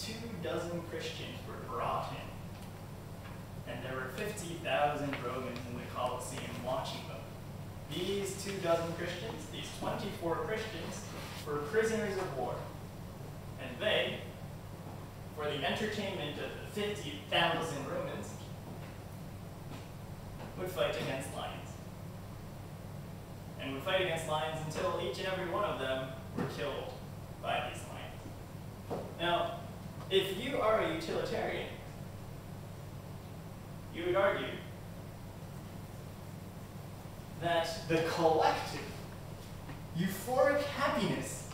24 Christians were brought in, and there were 50,000 Romans in the Colosseum watching them. These 24 Christians, these 24 Christians, were prisoners of war, and they, for the entertainment of the 50,000 Romans, would fight against lions. And would fight against lions until each and every one of them were killed by these lions. Now, if you are a utilitarian, you would argue that the collective, euphoric happiness,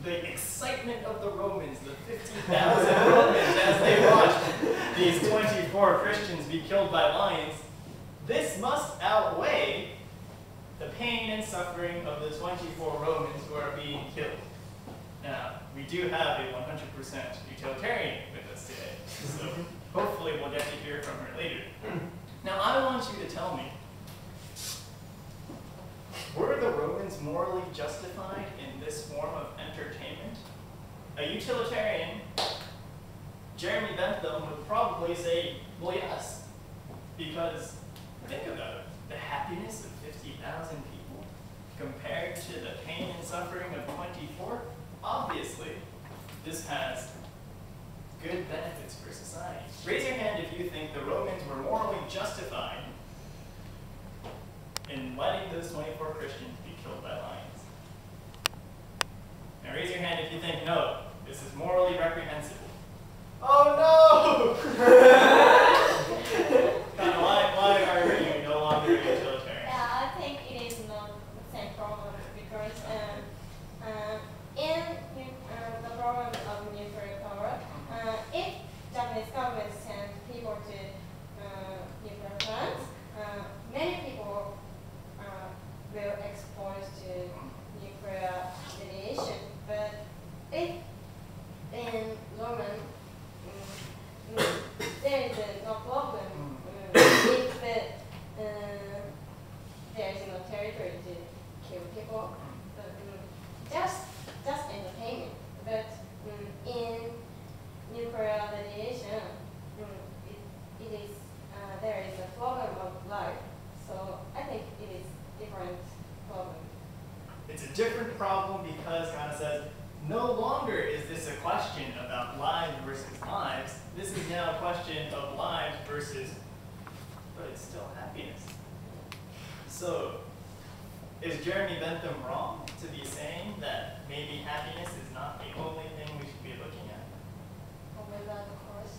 the excitement of the Romans, the 50,000 Romans as they watched these 24 Christians be killed by lions, this must outweigh the pain and suffering of the 24 Romans who are being killed. Now, we do have a 100% utilitarian with us today, so hopefully we'll get to hear from her later. Now, I want you to tell me, were the Romans morally justified in this form of entertainment? A utilitarian, Jeremy Bentham, would probably say, well, yes, because think about it, the happiness of 50,000 people compared to the pain and suffering of 24, obviously, this has good benefits for society. Raise your hand if you think the Romans were morally justified in letting those 24 Christians be killed by lions. Now raise your hand if you think, no, this is morally reprehensible. Oh no! Why are you no longer a utilitarian? Yeah, I think it is not the same problem because in the problem of nuclear power, if Japanese government sends people to nuclear plants, many people will exposed to nuclear radiation. But if in Roman, there is no problem. If there is no territory to kill people, just entertainment. But in nuclear radiation, it is there is a problem of life. So I think it is different problem. It's a different problem because Kana says, no longer is this a question about lives versus lives. This is now a question of lives versus, but it's still happiness. So, is Jeremy Bentham wrong to be saying that maybe happiness is not the only thing we should be looking at? Without the course,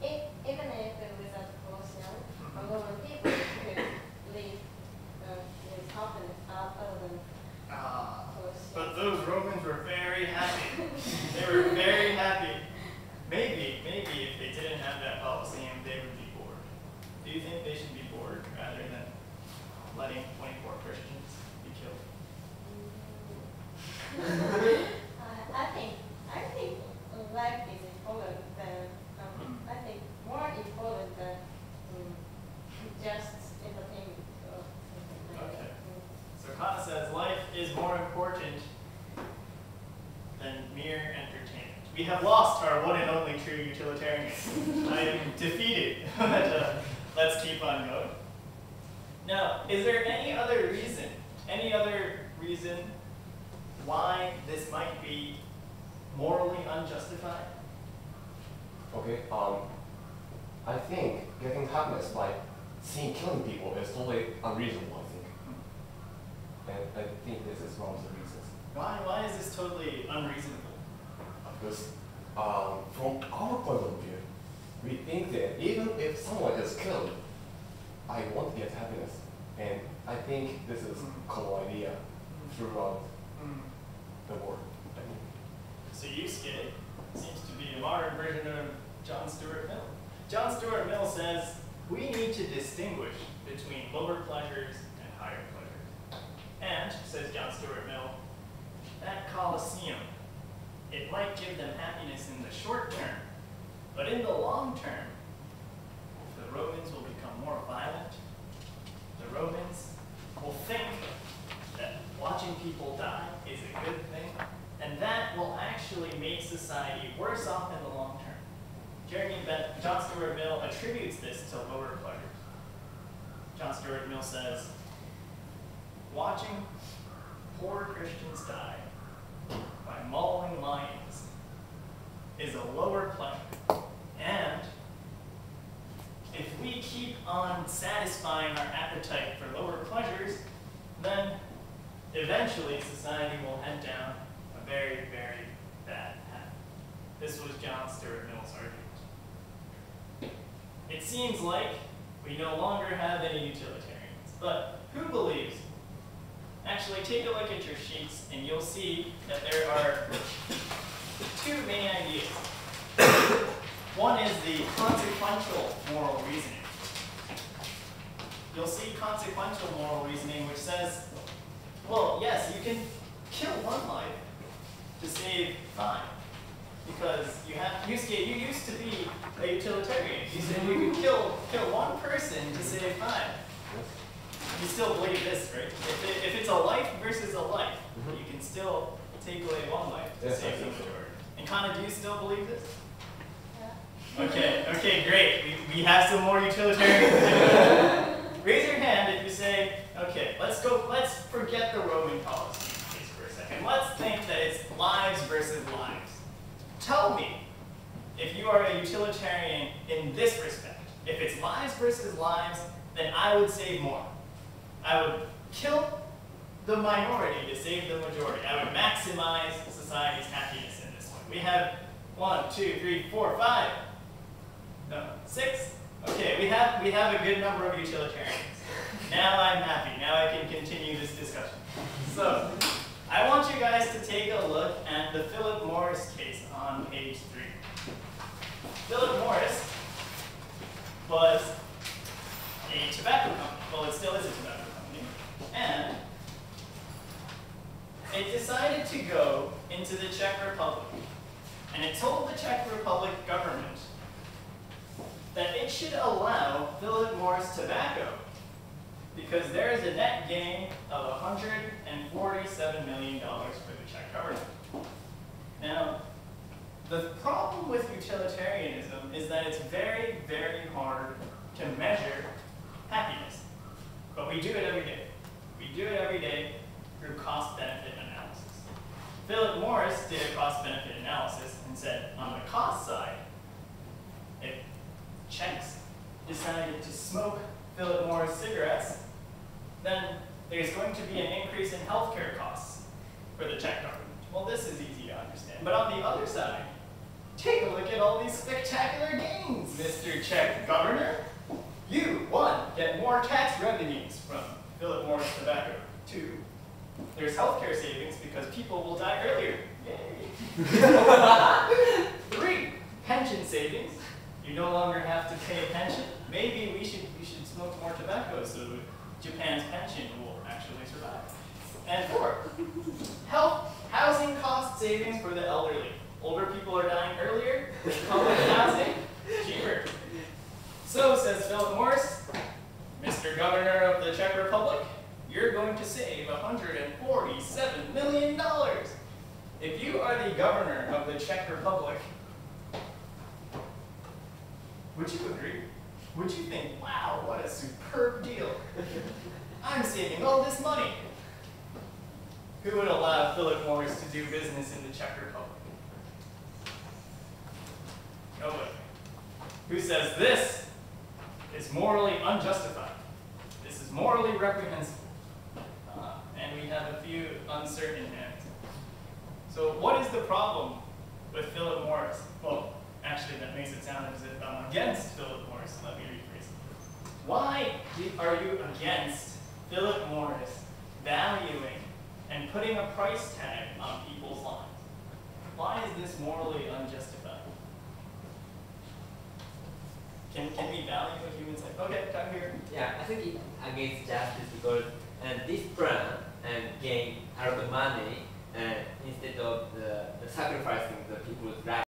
even if without the course, Roman people could live with happiness other than course. But those Romans were very happy. They were very happy. Maybe if they didn't have that Colosseum, they would be bored. Do you think they should be bored rather than letting 24 Christians be killed? I think life is important than I think more important than just entertainment. Okay. So Kana says life is more important than mere entertainment. We have lost our one and only true utilitarian. I am defeated. But let's keep on going. Now, is there any other reason why this might be morally unjustified? Okay, I think getting happiness by seeing killing people is totally unreasonable, I think. And I think this is one of the reasons. Why is this totally unreasonable? Because from our point of view, we think that even if someone is killed, I want to get happiness. And I think this is a common idea throughout the world. So Yusuke seems to be a modern version of John Stuart Mill. John Stuart Mill says, we need to distinguish between lower pleasures and higher pleasures. And, says John Stuart Mill, that Colosseum, it might give them happiness in the short term, but in the long term, the Romans will become more violent. The Romans will think that watching people die is a good thing, and that will actually make society worse off in the long term. John Stuart Mill attributes this to lower pleasures. John Stuart Mill says, watching poor Christians die by mauling lions is a lower pleasure. And if we keep on satisfying our appetite for lower pleasures, then eventually society will head down a very, very bad path. This was John Stuart Mill's argument. It seems like we no longer have any utilitarians, but who believes? Actually, take a look at your sheets and you'll see that there are two main ideas. One is the consequential moral reasoning. You'll see consequential moral reasoning, which says, well, yes, you can kill one life to save 5. Because Yusuke, you used to be a utilitarian. You said you could kill one person to save 5. You still believe this, right? If it's a life versus a life, you can still take away one life to save the majority. And Kana, do you still believe this? Okay, great. We have some more utilitarians. Raise your hand if you say, okay, let's forget the Roman policy case for a second. Let's think that it's lives versus lives. Tell me if you are a utilitarian in this respect. If it's lives versus lives, then I would save more. I would kill the minority to save the majority. I would maximize society's happiness in this one. We have 1, 2, 3, 4, 5. No, 6. Okay, we have a good number of utilitarians. Now I'm happy. Now I can continue this discussion. So, I want you guys to take a look at the Philip Morris case on page 3. Philip Morris was a tobacco company. Well, it still is a tobacco company. And it decided to go into the Czech Republic. And it told the Czech Republic government that it should allow Philip Morris tobacco because there is a net gain of $147 million for the Czech government. Now, the problem with utilitarianism is that it's very, very hard to measure happiness. But we do it every day. We do it every day through cost-benefit analysis. Philip Morris did a cost-benefit analysis and said, on the cost side, if Czechs decided to smoke Philip Morris cigarettes, then there's going to be an increase in healthcare costs for the Czech government. Well, this is easy to understand. But on the other side, take a look at all these spectacular gains, Mr. Czech governor. You, 1, get more tax revenues from Philip Morris tobacco. 2, there's healthcare savings because people will die earlier. Yay. 3, pension savings. You no longer have to pay a pension. Maybe we should smoke more tobacco so Japan's pension will actually survive. And 4, housing cost savings for the elderly. Older people are dying earlier. Public housing, cheaper. So, says Philip Morris, Mr. Governor of the Czech Republic, you're going to save $147 million. If you are the governor of the Czech Republic, would you agree? Would you think, wow, what a superb deal. I'm saving all this money. Who would allow Philip Morris to do business in the Czech Republic? Nobody. Who says this is morally unjustified? This is morally reprehensible. And we have a few uncertain hands. So what is the problem with Philip Morris? Well, actually, that makes it sound as if I'm against Philip Morris. Let me rephrase it. Why are you against Philip Morris valuing and putting a price tag on people's lives? Why is this morally unjustified? Can we value a human's life? Okay, come here. Yeah, I think it's against justice because this brand gain a lot of money instead of the sacrificing the people's lives.